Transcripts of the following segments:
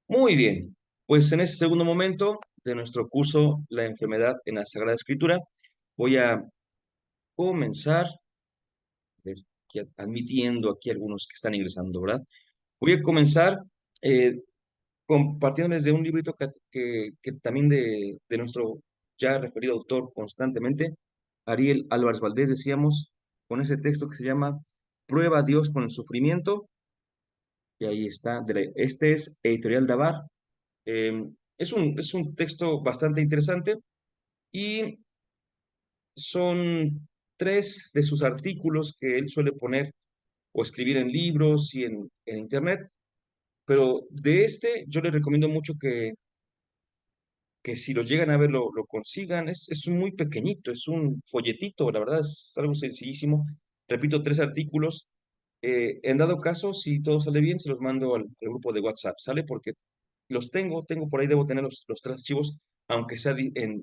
Muy bien, pues en este segundo momento de nuestro curso La enfermedad en la Sagrada Escritura, voy a comenzar, ver, admitiendo aquí algunos que están ingresando, ¿verdad? Voy a comenzar eh, compartiéndoles de un librito que también de nuestro ya referido autor constantemente, Ariel Álvarez Valdés, decíamos, con ese texto que se llama Prueba a Dios con el sufrimiento, y ahí está, este es Editorial Dabar. Eh, es un texto bastante interesante y son tres de sus artículos que él suele poner o escribir en libros y en internet, pero de este yo les recomiendo mucho que si lo llegan a ver lo consigan. Es muy pequeñito, es un folletito, la verdad es algo sencillísimo. Repito, tres artículos. En dado caso, si todo sale bien, se los mando al grupo de WhatsApp, ¿sale? Porque tengo por ahí, debo tener los tres archivos, aunque sea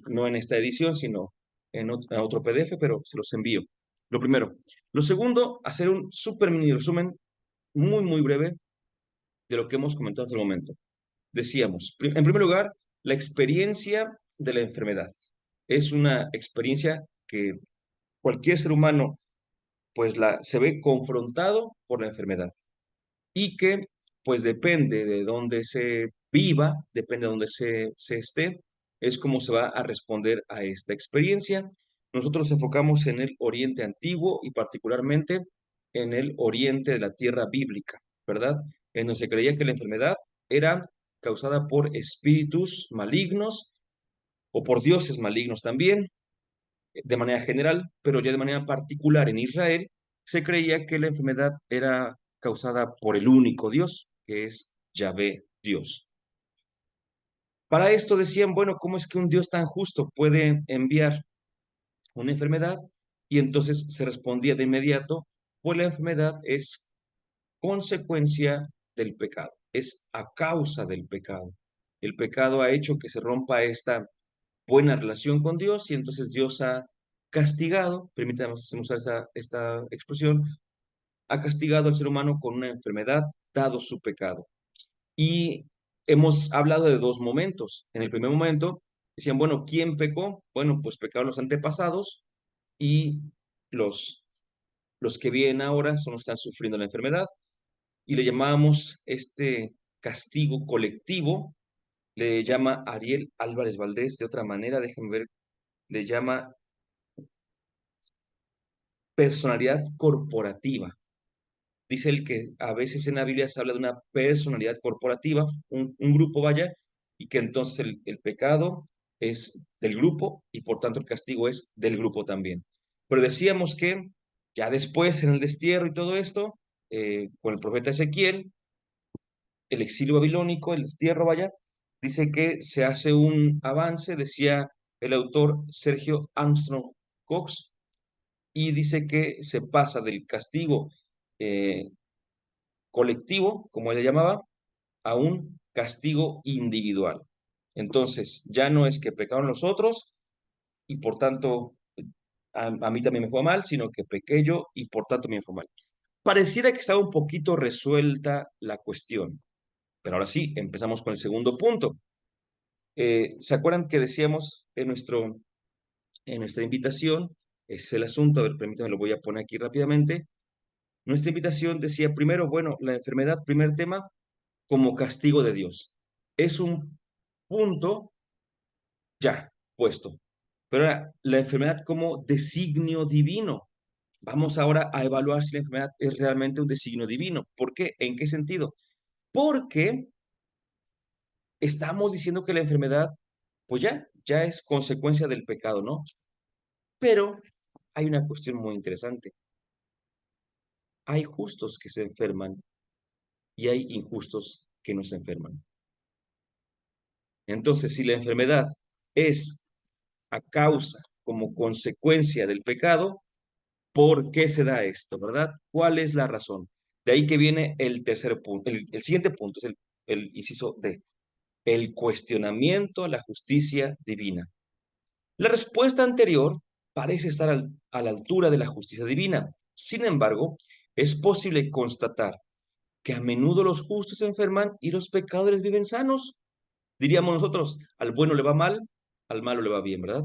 no en esta edición, sino en otro PDF, pero se los envío. Lo primero. Lo segundo, hacer un súper mini resumen muy, muy breve de lo que hemos comentado hasta el momento. Decíamos, en primer lugar, la experiencia de la enfermedad. Es una experiencia que cualquier ser humano pues se ve confrontado por la enfermedad y que pues depende de dónde se viva, depende de dónde se esté, es como se va a responder a esta experiencia. Nosotros nos enfocamos en el Oriente Antiguo y particularmente en el Oriente de la tierra bíblica, ¿verdad? En donde se creía que la enfermedad era causada por espíritus malignos o por dioses malignos también, de manera general, pero ya de manera particular en Israel, se creía que la enfermedad era causada por el único Dios, que es Yahvé Dios. Para esto decían, bueno, ¿cómo es que un Dios tan justo puede enviar una enfermedad? Y entonces se respondía de inmediato, pues la enfermedad es consecuencia del pecado, es a causa del pecado. El pecado ha hecho que se rompa esta buena relación con Dios y entonces Dios ha castigado, permítanme usar esta expresión, ha castigado al ser humano con una enfermedad dado su pecado. Y hemos hablado de dos momentos. En el primer momento decían, bueno, ¿quién pecó? Bueno, pues pecaron los antepasados y los, los que vienen ahora son los que están sufriendo la enfermedad y le llamábamos este castigo colectivo, le llama Ariel Álvarez Valdés de otra manera, déjenme ver, le llama personalidad corporativa. Dice el que a veces en la Biblia se habla de una personalidad corporativa, un grupo vaya, y que entonces el pecado es del grupo y por tanto el castigo es del grupo también. Pero decíamos que ya después en el destierro y todo esto, con el profeta Ezequiel, el exilio babilónico, el destierro vaya, dice que se hace un avance, decía el autor Sergio Armstrong Cox, y dice que se pasa del castigo eh, colectivo, como él le llamaba, a un castigo individual. Entonces, ya no es que pecaron los otros y por tanto a mí también me fue mal, sino que pequé yo y por tanto me fue mal. Pareciera que estaba un poquito resuelta la cuestión, pero ahora sí, empezamos con el segundo punto. ¿Se acuerdan que decíamos en nuestra invitación? Es el asunto, a ver, permítanme, lo voy a poner aquí rápidamente. Nuestra invitación decía primero, bueno, la enfermedad, primer tema, como castigo de Dios. Es un punto ya puesto. Pero ahora, la enfermedad como designio divino. Vamos ahora a evaluar si la enfermedad es realmente un designio divino. ¿Por qué? ¿En qué sentido? Porque estamos diciendo que la enfermedad, pues ya es consecuencia del pecado, ¿no? Pero hay una cuestión muy interesante. Hay justos que se enferman y hay injustos que no se enferman. Entonces, si la enfermedad es a causa, como consecuencia del pecado, ¿por qué se da esto, verdad? ¿Cuál es la razón? De ahí que viene el tercer punto. El siguiente punto es el inciso D, el cuestionamiento a la justicia divina. La respuesta anterior parece estar a la altura de la justicia divina. Sin embargo, es posible constatar que a menudo los justos se enferman y los pecadores viven sanos. Diríamos nosotros, al bueno le va mal, al malo le va bien, ¿verdad?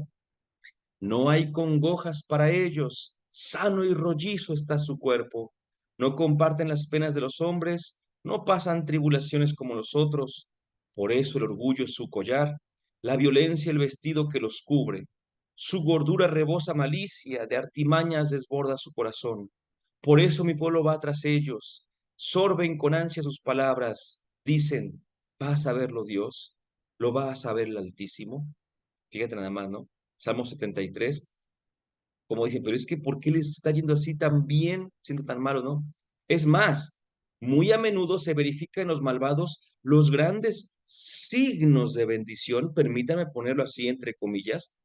No hay congojas para ellos, sano y rollizo está su cuerpo. No comparten las penas de los hombres, no pasan tribulaciones como los otros. Por eso el orgullo es su collar, la violencia el vestido que los cubre. Su gordura rebosa malicia, de artimañas desborda su corazón. Por eso mi pueblo va tras ellos, sorben con ansia sus palabras, dicen, ¿vas a verlo Dios? ¿Lo va a saber el Altísimo? Fíjate nada más, ¿no? Salmo 73, como dicen, pero es que ¿por qué les está yendo así tan bien, siendo tan malo, no? Es más, muy a menudo se verifica en los malvados los grandes signos de bendición, permítame ponerlo así entre comillas,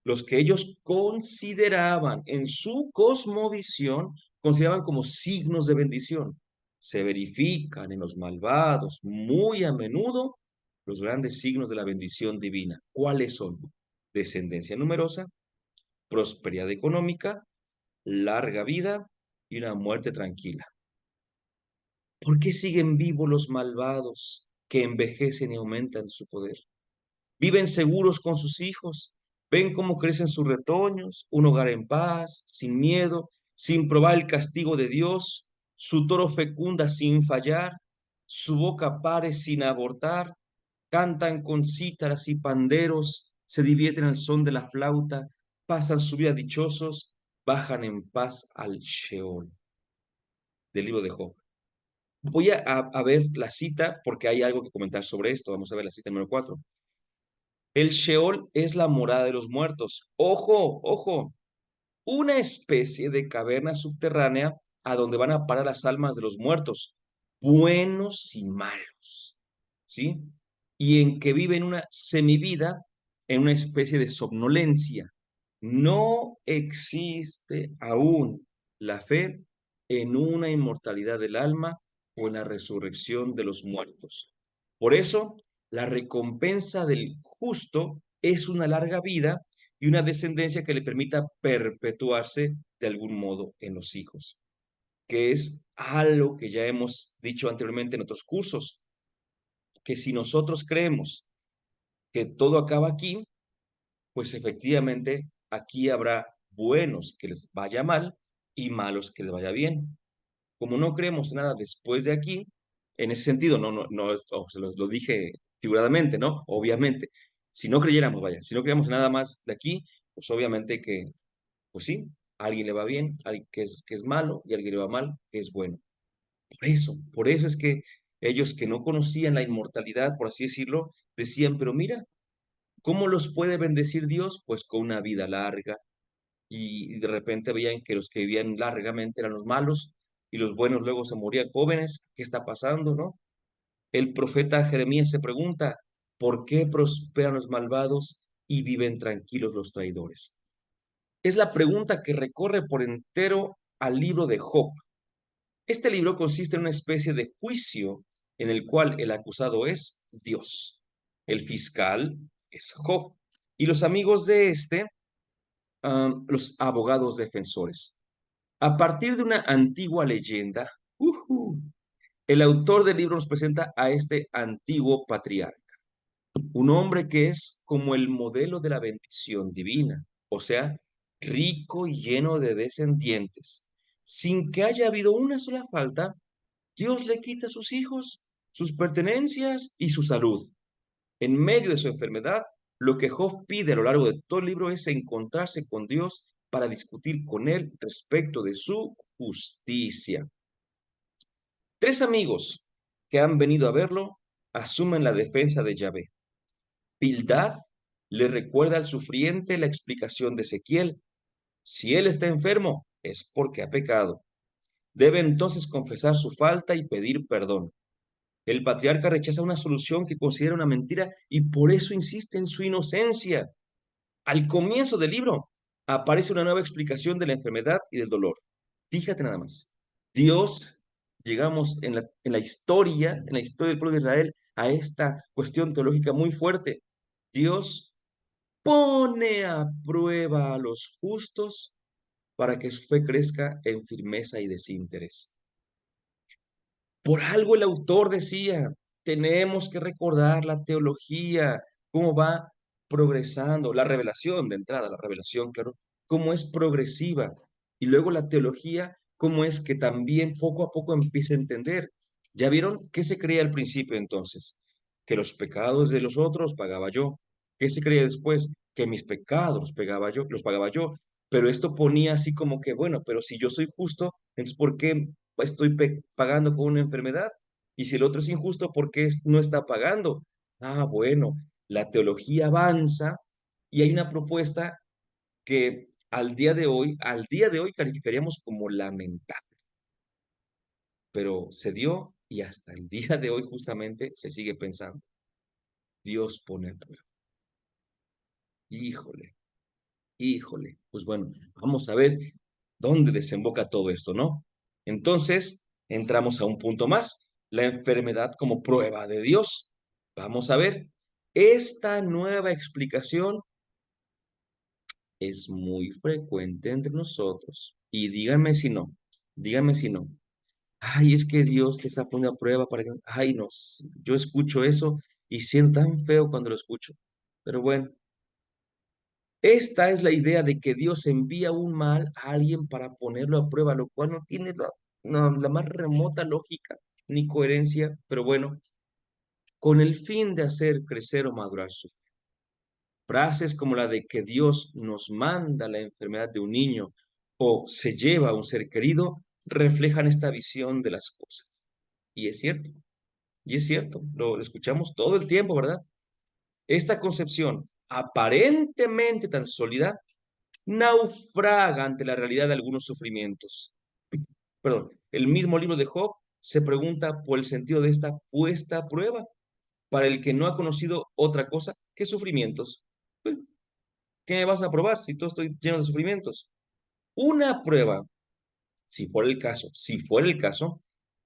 los que ellos consideraban en su cosmovisión, consideraban como signos de bendición. Se verifican en los malvados muy a menudo los grandes signos de la bendición divina. ¿Cuáles son? Descendencia numerosa, prosperidad económica, larga vida y una muerte tranquila. ¿Por qué siguen vivos los malvados que envejecen y aumentan su poder? Viven seguros con sus hijos, ven cómo crecen sus retoños, un hogar en paz, sin miedo, sin probar el castigo de Dios, su toro fecunda sin fallar, su boca pare sin abortar, cantan con cítaras y panderos, se divierten al son de la flauta, pasan su vida dichosos, bajan en paz al Sheol, del libro de Job. Voy a ver la cita porque hay algo que comentar sobre esto. Vamos a ver la cita número 4. El Sheol es la morada de los muertos. Ojo, ojo, una especie de caverna subterránea a donde van a parar las almas de los muertos, buenos y malos, ¿sí? Y en que viven una semivida, en una especie de somnolencia. No existe aún la fe en una inmortalidad del alma o en la resurrección de los muertos. Por eso, la recompensa del justo es una larga vida y una descendencia que le permita perpetuarse de algún modo en los hijos, que es algo que ya hemos dicho anteriormente en otros cursos, que si nosotros creemos que todo acaba aquí, pues efectivamente aquí habrá buenos que les vaya mal y malos que les vaya bien. Como no creemos nada después de aquí, en ese sentido, se lo dije figuradamente, ¿no? Obviamente, si no creyéramos, vaya, si no creyéramos nada más de aquí, pues obviamente que pues sí, a alguien le va bien, a alguien que es malo, y a alguien le va mal, que es bueno. Por eso es que ellos que no conocían la inmortalidad, por así decirlo, decían, pero mira, ¿cómo los puede bendecir Dios? Pues con una vida larga. Y de repente veían que los que vivían largamente eran los malos y los buenos luego se morían jóvenes. ¿Qué está pasando, no? El profeta Jeremías se pregunta, ¿por qué prosperan los malvados y viven tranquilos los traidores? Es la pregunta que recorre por entero al libro de Job. Este libro consiste en una especie de juicio en el cual el acusado es Dios, el fiscal es Job y los amigos de este, los abogados defensores. A partir de una antigua leyenda, el autor del libro nos presenta a este antiguo patriarca, un hombre que es como el modelo de la bendición divina, o sea, rico y lleno de descendientes. Sin que haya habido una sola falta, Dios le quita a sus hijos, sus pertenencias y su salud. En medio de su enfermedad, lo que Job pide a lo largo de todo el libro es encontrarse con Dios para discutir con él respecto de su justicia. Tres amigos que han venido a verlo asumen la defensa de Yahvé. Bildad le recuerda al sufriente la explicación de Ezequiel. Si él está enfermo, es porque ha pecado. Debe entonces confesar su falta y pedir perdón. El patriarca rechaza una solución que considera una mentira y por eso insiste en su inocencia. Al comienzo del libro aparece una nueva explicación de la enfermedad y del dolor. Fíjate nada más. Dios, llegamos en la historia del pueblo de Israel, a esta cuestión teológica muy fuerte. Dios pone a prueba a los justos para que su fe crezca en firmeza y desinterés. Por algo el autor decía, tenemos que recordar la teología, cómo va progresando, la revelación de entrada, la revelación, claro, cómo es progresiva. Y luego la teología, cómo es que también poco a poco empieza a entender. ¿Ya vieron qué se creía al principio entonces? Que los pecados de los otros pagaba yo. ¿Qué se creía después? Que mis pecados pagaba yo, los pagaba yo. Pero esto ponía así como que, bueno, pero si yo soy justo, entonces ¿por qué estoy pagando con una enfermedad? Y si el otro es injusto, ¿por qué no está pagando? Ah, bueno, la teología avanza y hay una propuesta que al día de hoy calificaríamos como lamentable, pero se dio y hasta el día de hoy justamente se sigue pensando. Dios pone a prueba. Híjole, híjole. Pues bueno, vamos a ver dónde desemboca todo esto, ¿no? Entonces, entramos a un punto más, la enfermedad como prueba de Dios. Vamos a ver, esta nueva explicación es muy frecuente entre nosotros. Y díganme si no. Ay, es que Dios te está poniendo a prueba para que... Ay, no, yo escucho eso y siento tan feo cuando lo escucho. Pero bueno, esta es la idea de que Dios envía un mal a alguien para ponerlo a prueba, lo cual no tiene la más remota lógica ni coherencia, pero bueno, con el fin de hacer crecer o madurar su fe. Frases como la de que Dios nos manda la enfermedad de un niño o se lleva a un ser querido reflejan esta visión de las cosas. Y es cierto, y es cierto, lo escuchamos todo el tiempo, ¿verdad? Esta concepción aparentemente tan sólida naufraga ante la realidad de algunos sufrimientos. Perdón, el mismo libro de Job se pregunta por el sentido de esta puesta a prueba para el que no ha conocido otra cosa que sufrimientos. Bueno, ¿qué me vas a probar si todo estoy lleno de sufrimientos? Una prueba, si fuera el caso,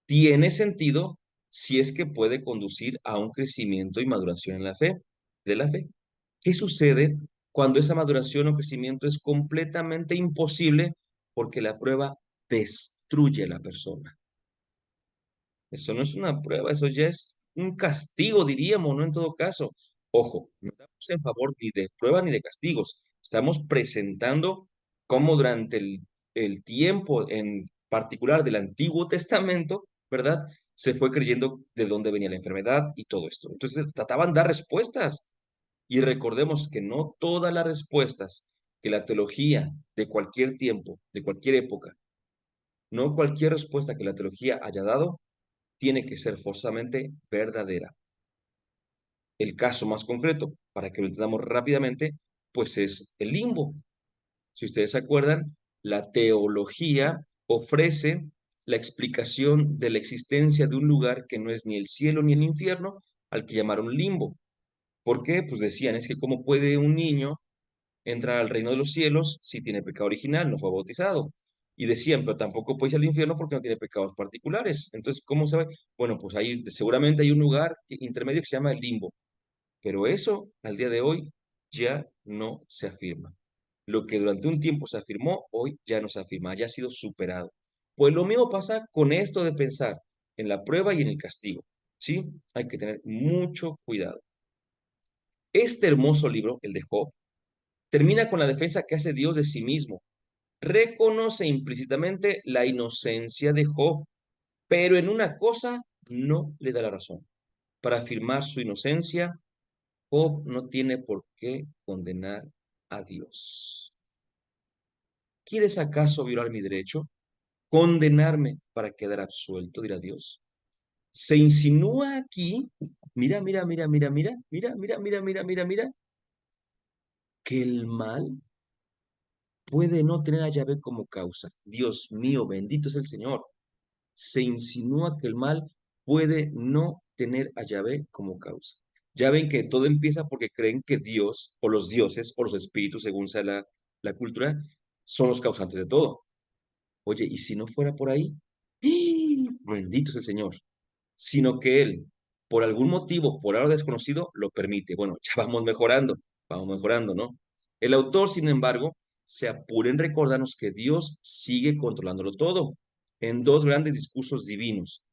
tiene sentido si es que puede conducir a un crecimiento y maduración en la fe, de la fe. ¿Qué sucede cuando esa maduración o crecimiento es completamente imposible porque la prueba destruye a la persona? Eso no es una prueba, eso ya es un castigo, diríamos, ¿no? En todo caso, ojo, no estamos en favor ni de pruebas ni de castigos. Estamos presentando cómo durante el tiempo en particular del Antiguo Testamento, ¿verdad? Se fue creyendo de dónde venía la enfermedad y todo esto. Entonces trataban de dar respuestas. Y recordemos que no todas las respuestas que la teología de cualquier tiempo, de cualquier época, no cualquier respuesta que la teología haya dado, tiene que ser forzosamente verdadera. El caso más concreto, para que lo entendamos rápidamente, pues es el limbo. Si ustedes se acuerdan, la teología ofrece la explicación de la existencia de un lugar que no es ni el cielo ni el infierno, al que llamaron limbo. ¿Por qué? Pues decían, es que cómo puede un niño entrar al reino de los cielos si tiene pecado original, no fue bautizado. Y decían, pero tampoco puede ir al infierno porque no tiene pecados particulares. Entonces, ¿cómo sabe? Bueno, pues ahí seguramente hay un lugar intermedio que se llama el limbo, pero eso al día de hoy ya no se afirma. Lo que durante un tiempo se afirmó, hoy ya no se afirma, ya ha sido superado. Pues lo mismo pasa con esto de pensar en la prueba y en el castigo. ¿Sí? Hay que tener mucho cuidado. Este hermoso libro, el de Job, termina con la defensa que hace Dios de sí mismo. Reconoce implícitamente la inocencia de Job, pero en una cosa no le da la razón. Para afirmar su inocencia, Job no tiene por qué condenar a Dios. ¿Quieres acaso violar mi derecho? ¿Condenarme para quedar absuelto? Dirá Dios. Se insinúa aquí, mira, que el mal puede no tener a Yahvé como causa. Dios mío, bendito es el Señor. Se insinúa que el mal puede no tener a Yahvé como causa. Ya ven que todo empieza porque creen que Dios, o los dioses, o los espíritus, según sea la cultura, son los causantes de todo. Oye, ¿y si no fuera por ahí? ¡Ah! Bendito es el Señor. Sino que Él, por algún motivo, por ahora desconocido, lo permite. Bueno, ya vamos mejorando, ¿no? El autor, sin embargo, se apura en recordarnos que Dios sigue controlándolo todo en dos grandes discursos divinos.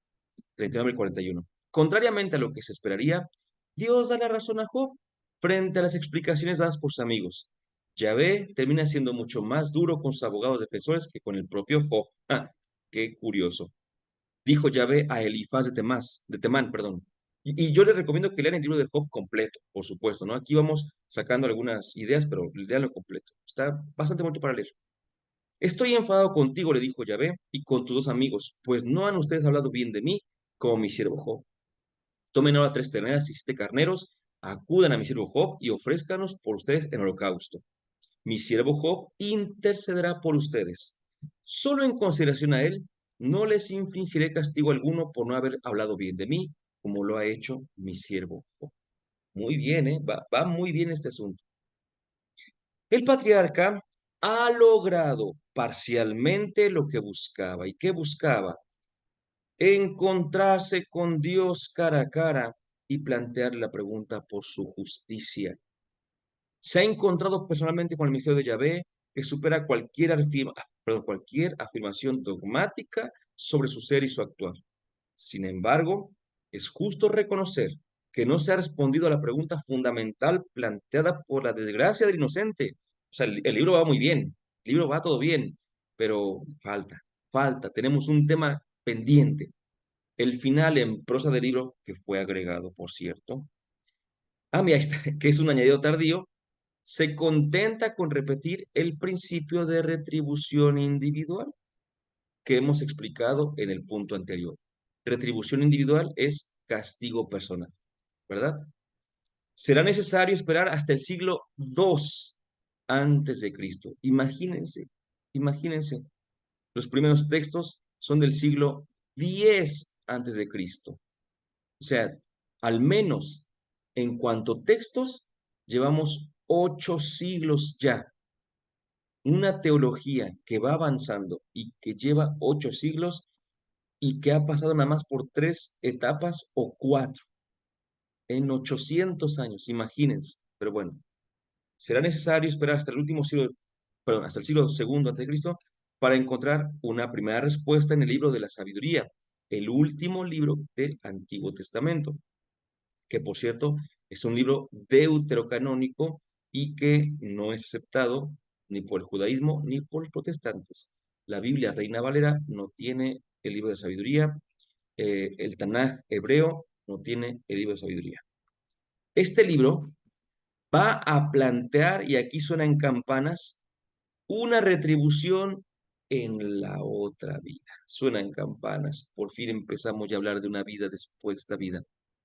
39 al 41. Contrariamente a lo que se esperaría, Dios da la razón a Job frente a las explicaciones dadas por sus amigos. Yahvé termina siendo mucho más duro con sus abogados defensores que con el propio Job. Ah, qué curioso. Dijo Yahvé a Elifaz de Temán, perdón. Y yo les recomiendo que lean el libro de Job completo, por supuesto, ¿no? Aquí vamos sacando algunas ideas, pero leanlo completo. Está bastante bonito para leer. Estoy enfadado contigo, le dijo Yahvé, y con tus dos amigos, pues no han ustedes hablado bien de mí, como mi siervo Job. Tomen ahora 3 terneras y 7 carneros, acudan a mi siervo Job y ofrézcanos por ustedes en holocausto. Mi siervo Job intercederá por ustedes. Solo en consideración a él, no les infligiré castigo alguno por no haber hablado bien de mí, como lo ha hecho mi siervo Job. Muy bien, ¿eh? Va muy bien este asunto. El patriarca ha logrado parcialmente lo que buscaba. ¿Y qué buscaba? Encontrarse con Dios cara a cara y plantearle la pregunta por su justicia. Se ha encontrado personalmente con el misterio de Yahvé que supera cualquier afirmación dogmática sobre su ser y su actuar. Sin embargo, es justo reconocer que no se ha respondido a la pregunta fundamental planteada por la desgracia del inocente. O sea, el libro va muy bien, el libro va todo bien, pero falta, tenemos un tema pendiente. El final en prosa del libro, que fue agregado, por cierto. Mira, ahí está, que es un añadido tardío, se contenta con repetir el principio de retribución individual que hemos explicado en el punto anterior. Retribución individual es castigo personal, ¿verdad? Será necesario esperar hasta el siglo II antes de Cristo. Imagínense, los primeros textos son del siglo X antes de Cristo. O sea, al menos en cuanto a textos, llevamos 8 siglos ya. Una teología que va avanzando y que lleva 8 siglos y que ha pasado nada más por 3 etapas o 4 en 800 años, imagínense. Pero bueno, será necesario esperar hasta el último siglo, perdón, hasta el siglo segundo antes de Cristo para encontrar una primera respuesta en el libro de la sabiduría, el último libro del Antiguo Testamento, que por cierto es un libro deuterocanónico y que no es aceptado ni por el judaísmo ni por los protestantes. La Biblia Reina Valera no tiene el libro de sabiduría, el Tanaj hebreo no tiene el libro de sabiduría. Este libro va a plantear, y aquí suenan campanas, una retribución en la otra vida. Suenan campanas. Por fin empezamos ya a hablar de una vida después de esta vida.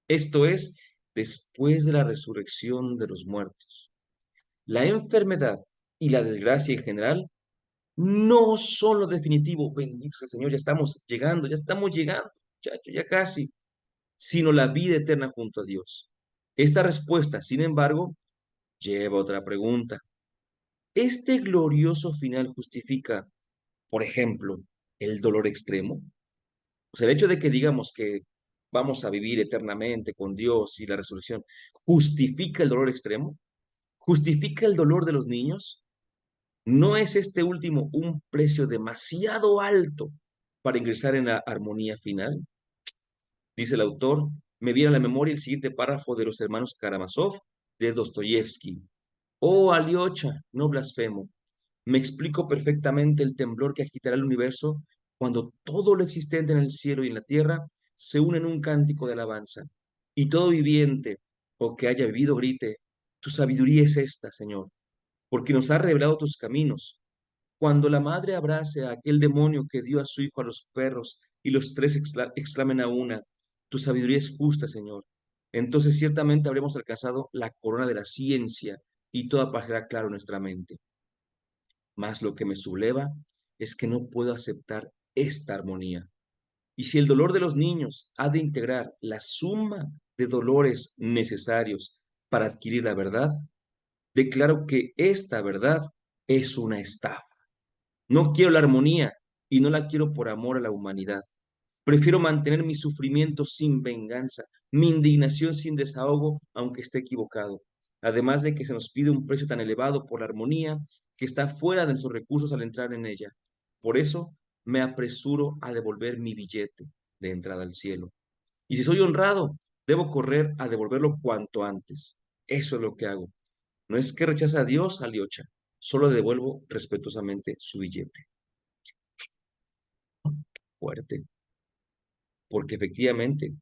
Esto es, después de la resurrección de los muertos. La enfermedad y la desgracia en general no son lo definitivo. Bendito sea el Señor, ya estamos llegando, muchachos, ya casi, sino la vida eterna junto a Dios. Esta respuesta, sin embargo, lleva otra pregunta. ¿Este glorioso final justifica, por ejemplo, el dolor extremo? O sea, el hecho de que digamos que vamos a vivir eternamente con Dios y la resurrección, ¿justifica el dolor extremo? ¿Justifica el dolor de los niños? ¿No es este último un precio demasiado alto para ingresar en la armonía final? Dice el autor, me viene a la memoria el siguiente párrafo de los hermanos Karamazov de Dostoyevsky. Oh, Aliocha, no blasfemo. Me explico perfectamente el temblor que agitará el universo cuando todo lo existente en el cielo y en la tierra se une en un cántico de alabanza. Y todo viviente o que haya vivido grite, tu sabiduría es esta, Señor, porque nos ha revelado tus caminos. Cuando la madre abrace a aquel demonio que dio a su hijo a los perros y los tres exclamen a una, tu sabiduría es justa, Señor. Entonces ciertamente habremos alcanzado la corona de la ciencia y todo aparecerá claro en nuestra mente. Mas lo que me subleva es que no puedo aceptar esta armonía. Y si el dolor de los niños ha de integrar la suma de dolores necesarios para adquirir la verdad, declaro que esta verdad es una estafa. No quiero la armonía y no la quiero por amor a la humanidad. Prefiero mantener mi sufrimiento sin venganza, mi indignación sin desahogo, aunque esté equivocado. Además de que se nos pide un precio tan elevado por la armonía que está fuera de nuestros recursos al entrar en ella. Por eso me apresuro a devolver mi billete de entrada al cielo. Y si soy honrado, debo correr a devolverlo cuanto antes. Eso es lo que hago. No es que rechace a Dios, Aliocha, solo le devuelvo respetuosamente su billete. Fuerte, porque efectivamente,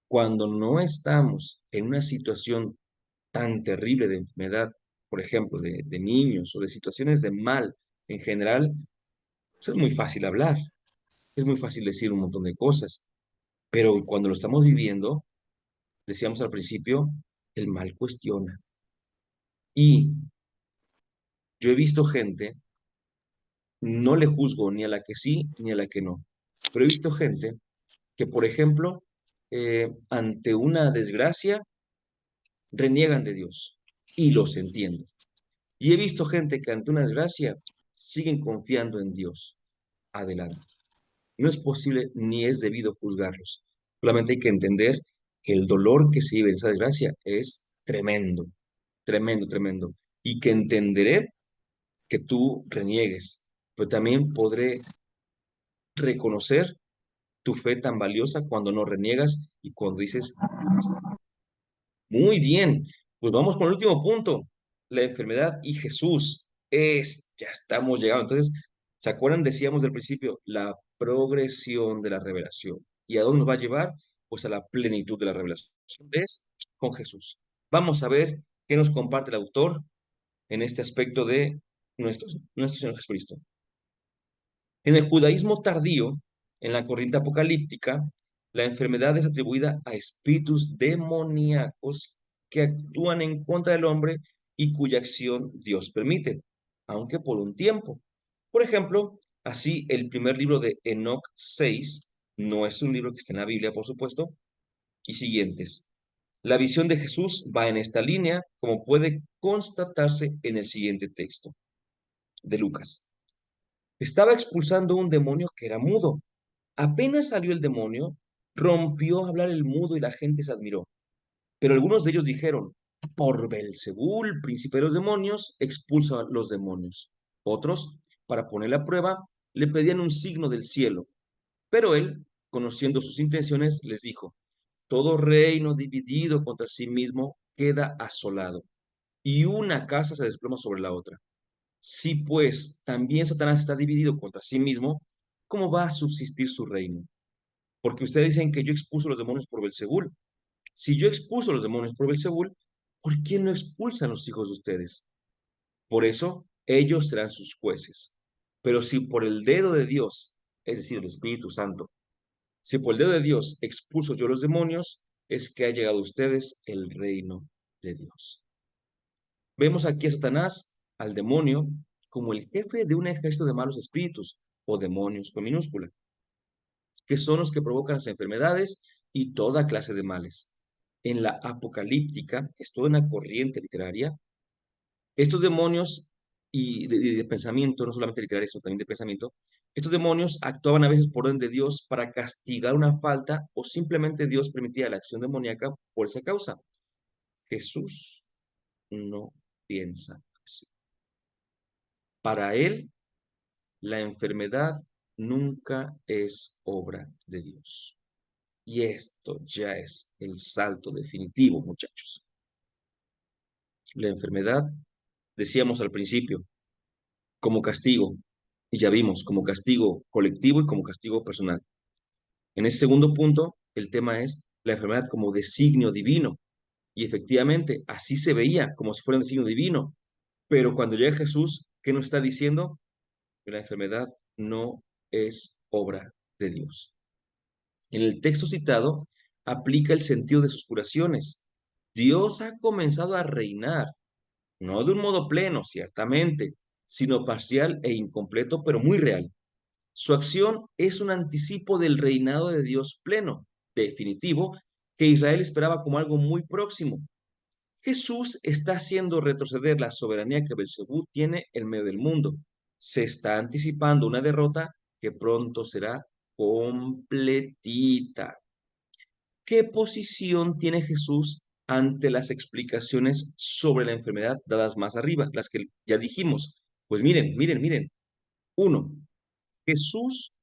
cuando no estamos en una situación tan terrible de enfermedad, por ejemplo, de niños o de situaciones de mal en general, pues es muy fácil hablar, es muy fácil decir un montón de cosas, pero cuando lo estamos viviendo, decíamos al principio, el mal cuestiona. Y yo he visto gente, no le juzgo ni a la que sí ni a la que no, pero he visto gente que, por ejemplo, ante una desgracia, reniegan de Dios y los entiendo. Y he visto gente que ante una desgracia siguen confiando en Dios. Adelante. No es posible ni es debido juzgarlos. Solamente hay que entender que el dolor que se vive en esa desgracia es tremendo, tremendo, tremendo. Y que entenderé que tú reniegues, pero también podré reconocer tu fe tan valiosa cuando no reniegas y cuando dices, muy bien, pues vamos con el último punto, la enfermedad y Jesús. Ya estamos llegando. Entonces, ¿se acuerdan? Decíamos del principio, la progresión de la revelación. ¿Y a dónde nos va a llevar? Pues a la plenitud de la revelación. Es con Jesús. Vamos a ver qué nos comparte el autor en este aspecto de nuestro Señor Jesucristo. En el judaísmo tardío, en la corriente apocalíptica, la enfermedad es atribuida a espíritus demoníacos que actúan en contra del hombre y cuya acción Dios permite, aunque por un tiempo. Por ejemplo, así el primer libro de Enoc 6 no es un libro que esté en la Biblia, por supuesto, y siguientes. La visión de Jesús va en esta línea, como puede constatarse en el siguiente texto de Lucas. Estaba expulsando un demonio que era mudo. Apenas salió el demonio, rompió a hablar el mudo y la gente se admiró. Pero algunos de ellos dijeron, por Belzebul, príncipe de los demonios, expulsa a los demonios. Otros, para ponerle a prueba, le pedían un signo del cielo. Pero él, conociendo sus intenciones, les dijo, todo reino dividido contra sí mismo queda asolado, y una casa se desploma sobre la otra. Si pues también Satanás está dividido contra sí mismo, ¿cómo va a subsistir su reino? Porque ustedes dicen que yo expulso los demonios por Belzebul. Si yo expulso los demonios por Belzebul, ¿por qué no expulsan los hijos de ustedes? Por eso ellos serán sus jueces. Pero si por el dedo de Dios, es decir, el Espíritu Santo, si por el dedo de Dios expulso yo los demonios, es que ha llegado a ustedes el reino de Dios. Vemos aquí a Satanás, al demonio, como el jefe de un ejército de malos espíritus o demonios con minúscula, que son los que provocan las enfermedades y toda clase de males. En la apocalíptica, es toda una corriente literaria, estos demonios y de pensamiento, no solamente literario, sino también de pensamiento, estos demonios actuaban a veces por orden de Dios para castigar una falta o simplemente Dios permitía la acción demoníaca por esa causa. Jesús no piensa así. Para él, la enfermedad nunca es obra de Dios. Y esto ya es el salto definitivo, muchachos. La enfermedad, decíamos al principio, como castigo, y ya vimos, como castigo colectivo y como castigo personal. En ese segundo punto, el tema es la enfermedad como designio divino. Y efectivamente, así se veía, como si fuera un designio divino. Pero cuando llega Jesús, ¿qué nos está diciendo? Que la enfermedad no es obra de Dios. En el texto citado, aplica el sentido de sus curaciones. Dios ha comenzado a reinar, no de un modo pleno, ciertamente, sino parcial e incompleto, pero muy real. Su acción es un anticipo del reinado de Dios pleno, definitivo, que Israel esperaba como algo muy próximo. Jesús está haciendo retroceder la soberanía que Belcebú tiene en medio del mundo. Se está anticipando una derrota que pronto será completita. ¿Qué posición tiene Jesús ante las explicaciones sobre la enfermedad dadas más arriba, las que ya dijimos? Pues miren, miren, miren. Uno, Jesús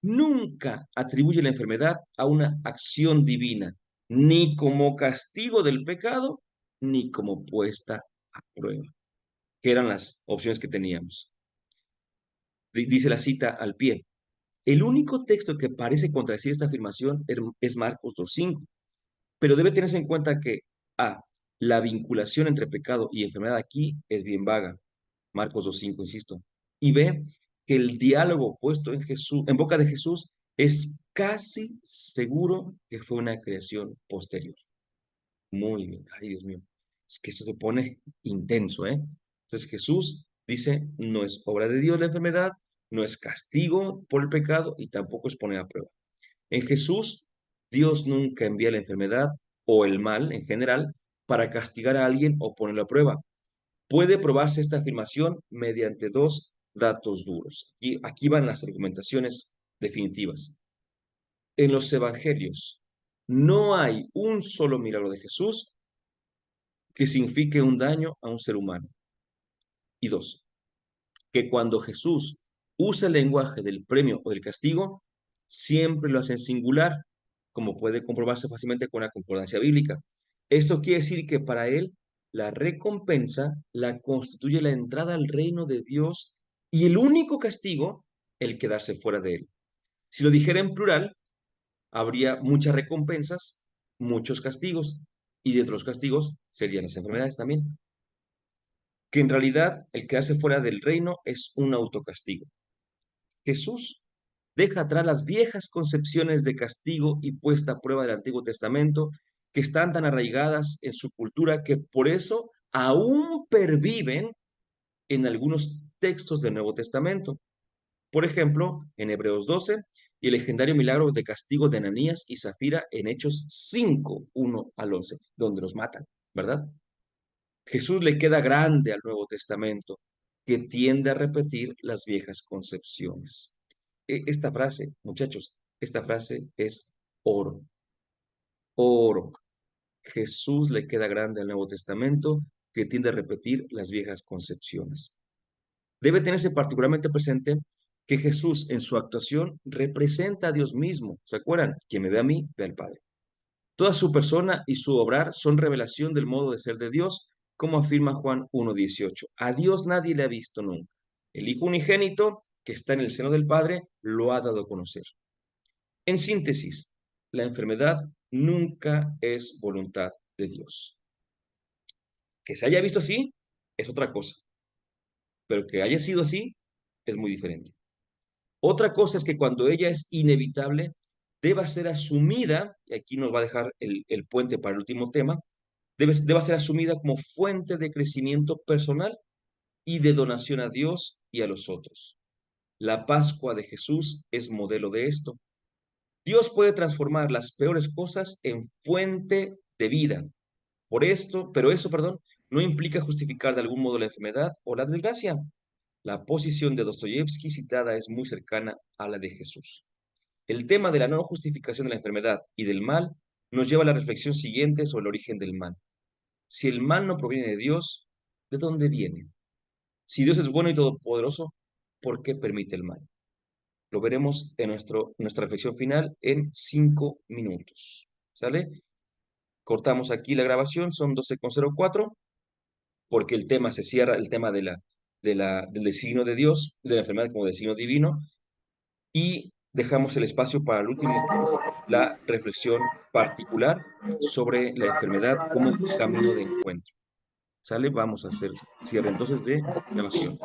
nunca atribuye la enfermedad a una acción divina, ni como castigo del pecado, ni como puesta a prueba, que eran las opciones que teníamos. Dice la cita al pie. El único texto que parece contradecir esta afirmación es Marcos 2:5, pero debe tenerse en cuenta que A, la vinculación entre pecado y enfermedad aquí es bien vaga, Marcos 2:5, insisto, y B, que el diálogo puesto en Jesús, en boca de Jesús, es casi seguro que fue una creación posterior. Muy bien, ay Dios mío, es que eso se pone intenso, ¿eh? Entonces Jesús dice, no es obra de Dios la enfermedad, no es castigo por el pecado y tampoco es poner a prueba. En Jesús, Dios nunca envía la enfermedad o el mal en general para castigar a alguien o ponerlo a prueba. Puede probarse esta afirmación mediante dos datos duros. Y aquí van las argumentaciones definitivas. En los evangelios no hay un solo milagro de Jesús que signifique un daño a un ser humano. Y dos, que cuando Jesús usa el lenguaje del premio o del castigo, siempre lo hace en singular, como puede comprobarse fácilmente con la concordancia bíblica. Esto quiere decir que para él la recompensa la constituye la entrada al reino de Dios y el único castigo, el quedarse fuera de él. Si lo dijera en plural, habría muchas recompensas, muchos castigos, y dentro de los castigos serían las enfermedades también, que en realidad el quedarse fuera del reino es un autocastigo. Jesús deja atrás las viejas concepciones de castigo y puesta a prueba del Antiguo Testamento que están tan arraigadas en su cultura que por eso aún perviven en algunos textos del Nuevo Testamento. Por ejemplo, en Hebreos 12 y el legendario milagro de castigo de Ananías y Zafira en Hechos 5, 1 al 11, donde los matan, ¿verdad? Jesús le queda grande al Nuevo Testamento, que tiende a repetir las viejas concepciones. Esta frase, muchachos, esta frase es oro. Oro. Jesús le queda grande al Nuevo Testamento, que tiende a repetir las viejas concepciones. Debe tenerse particularmente presente que Jesús en su actuación representa a Dios mismo. ¿Se acuerdan? Quien me ve a mí, ve al Padre. Toda su persona y su obrar son revelación del modo de ser de Dios, como afirma Juan 1:18. A Dios nadie le ha visto nunca. El Hijo unigénito, que está en el seno del Padre, lo ha dado a conocer. En síntesis, la enfermedad nunca es voluntad de Dios. Que se haya visto así es otra cosa, pero que haya sido así es muy diferente. Otra cosa es que cuando ella es inevitable, deba ser asumida, y aquí nos va a dejar el puente para el último tema, deba ser asumida como fuente de crecimiento personal y de donación a Dios y a los otros. La Pascua de Jesús es modelo de esto. Dios puede transformar las peores cosas en fuente de vida. Pero eso, perdón, no implica justificar de algún modo la enfermedad o la desgracia. La posición de Dostoyevsky citada es muy cercana a la de Jesús. El tema de la no justificación de la enfermedad y del mal nos lleva a la reflexión siguiente sobre el origen del mal. Si el mal no proviene de Dios, ¿de dónde viene? Si Dios es bueno y todopoderoso, ¿por qué permite el mal? Lo veremos en nuestra reflexión final en 5 minutos. ¿Sale? Cortamos aquí la grabación, son 12:04, porque el tema se cierra, el tema del designio de Dios, de la enfermedad como designio divino, y dejamos el espacio para el último, que es la reflexión particular sobre la enfermedad como camino de encuentro. ¿Sale? Vamos a hacer cierre entonces de grabación.